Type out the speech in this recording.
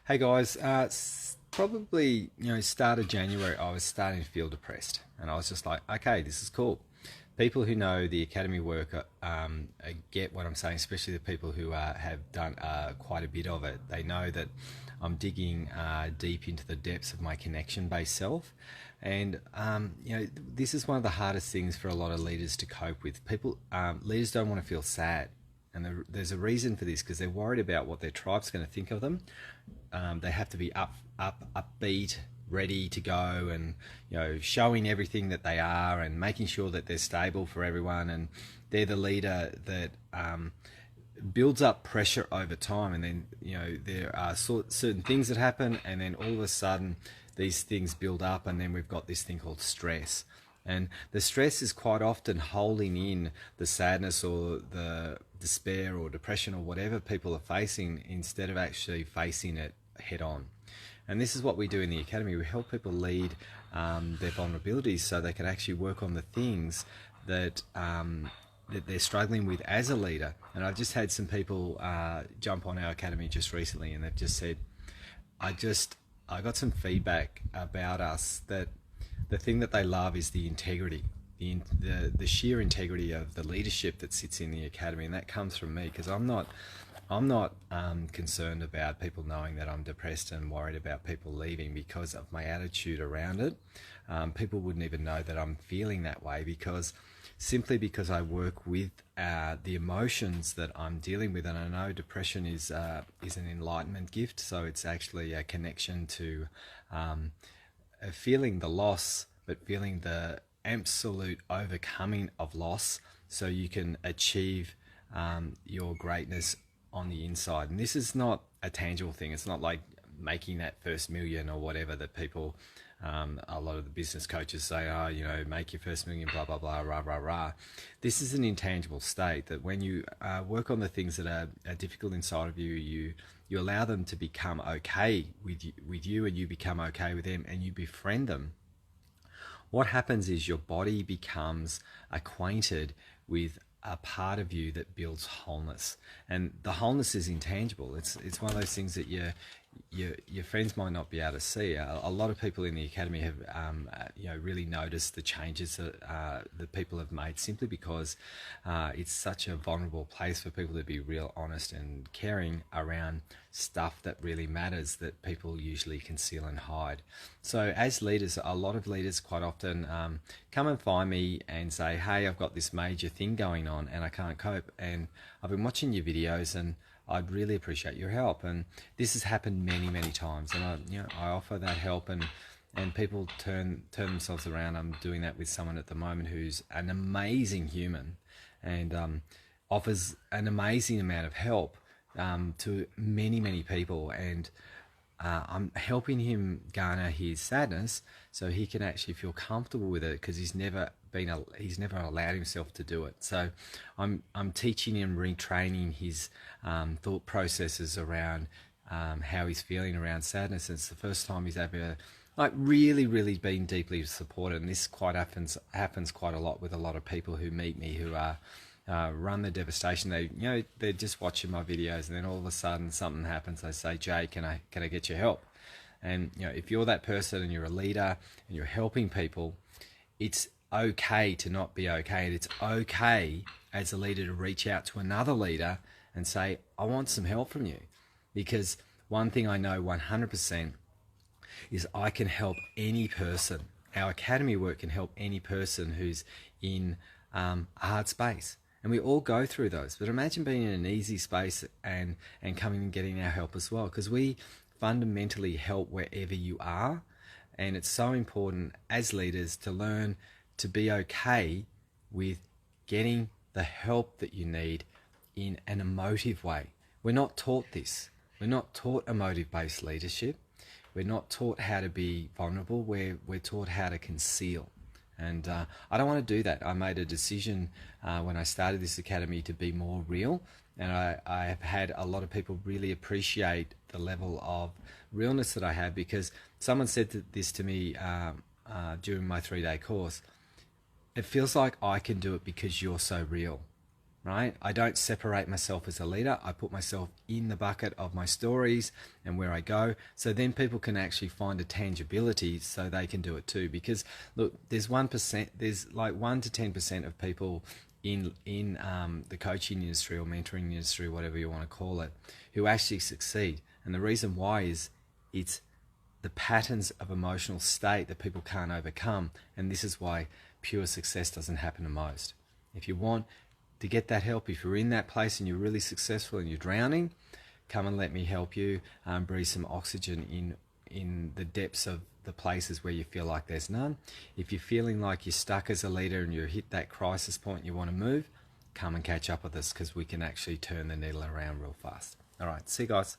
Hey guys, probably start of January I was starting to feel depressed, and I was just like, okay, this is cool. People who know the academy work get what I'm saying, especially the people who have done quite a bit of it. They know that I'm digging deep into the depths of my connection-based self, and this is one of the hardest things for a lot of leaders to cope with. Leaders don't want to feel sad. And there's a reason for this because they're worried about what their tribe's going to think of them. They have to be upbeat, ready to go, and showing everything that they are, and making sure that they're stable for everyone. And they're the leader that builds up pressure over time. And then there are certain things that happen, and then all of a sudden these things build up, and then we've got this thing called stress. And the stress is quite often holding in the sadness or the despair or depression or whatever people are facing, instead of actually facing it head on. And this is what we do in the academy. We help people lead their vulnerabilities so they can actually work on the things that they're struggling with as a leader. And I've just had some people jump on our academy just recently, and they've just said, I got some feedback about us that the thing that they love is the integrity, the sheer integrity of the leadership that sits in the academy, and that comes from me because I'm not concerned about people knowing that I'm depressed and worried about people leaving because of my attitude around it. People wouldn't even know that I'm feeling that way simply because I work with the emotions that I'm dealing with, and I know depression is an enlightenment gift, so it's actually a connection to feeling the loss, but feeling the absolute overcoming of loss so you can achieve your greatness on the inside. And this is not a tangible thing. It's not like making that first million or whatever that people, a lot of the business coaches say, make your first million, blah, blah, blah, rah, rah, rah. This is an intangible state that when you work on the things that are difficult inside of you, you allow them to become okay with you, and you become okay with them, and you befriend them. What happens is your body becomes acquainted with a part of you that builds wholeness, and the wholeness is intangible. It's one of those things that your friends might not be able to see. A lot of people in the academy have really noticed the changes that people have made, simply because it's such a vulnerable place for people to be real honest and caring around stuff that really matters, that people usually conceal and hide. So as leaders, a lot of leaders quite often come and find me and say, hey, I've got this major thing going on and I can't cope, and I've been watching your videos and I'd really appreciate your help. And this has happened many, many times, and I offer that help, and people turn themselves around. I'm doing that with someone at the moment who's an amazing human, and offers an amazing amount of help to many, many people. And I'm helping him garner his sadness so he can actually feel comfortable with it, because he's never allowed himself to do it. So I'm teaching him, retraining his thought processes around how he's feeling around sadness. It's the first time he's ever really been deeply supported, and this quite happens quite a lot with a lot of people who meet me who are run the devastation. They're just watching my videos, and then all of a sudden something happens. They say, Jay, can I get your help? And if you're that person and you're a leader and you're helping people, it's okay to not be okay, and it's okay as a leader to reach out to another leader and say, I want some help from you. Because one thing I know 100% is I can help any person. Our academy work can help any person who's in a hard space. And we all go through those. But imagine being in an easy space and coming and getting our help as well, because we fundamentally help wherever you are. And it's so important as leaders to learn to be okay with getting the help that you need in an emotive way. We're not taught this. We're not taught emotive-based leadership. We're not taught how to be vulnerable. We're taught how to conceal. And I don't want to do that. I made a decision when I started this academy to be more real, and I have had a lot of people really appreciate the level of realness that I have, because someone said this to me during my 3-day course. It feels like I can do it because you're so real. right? I don't separate myself as a leader. I put myself in the bucket of my stories and where I go. So then people can actually find a tangibility so they can do it too. Because look, there's 1%, there's like 1 to 10% of people in the coaching industry or mentoring industry, whatever you want to call it, who actually succeed. And the reason why is it's the patterns of emotional state that people can't overcome. And this is why pure success doesn't happen to most. If you want to get that help, if you're in that place and you're really successful and you're drowning, come and let me help you breathe some oxygen in the depths of the places where you feel like there's none. If you're feeling like you're stuck as a leader and you hit that crisis point and you want to move, come and catch up with us, because we can actually turn the needle around real fast. All right, see you guys.